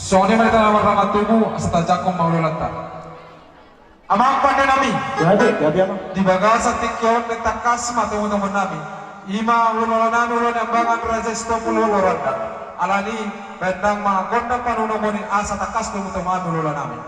Soalnya mereka nama tubuh asal jakong maululata. Amang pada nami. Jadi apa? Di bagasa tikyon de takas teman-teman nami. Ima ululanan ulun yang bangan raja stopul uluranda. Alani bendang mga gonda panuno mo ni asa takas teman-teman ululan nami.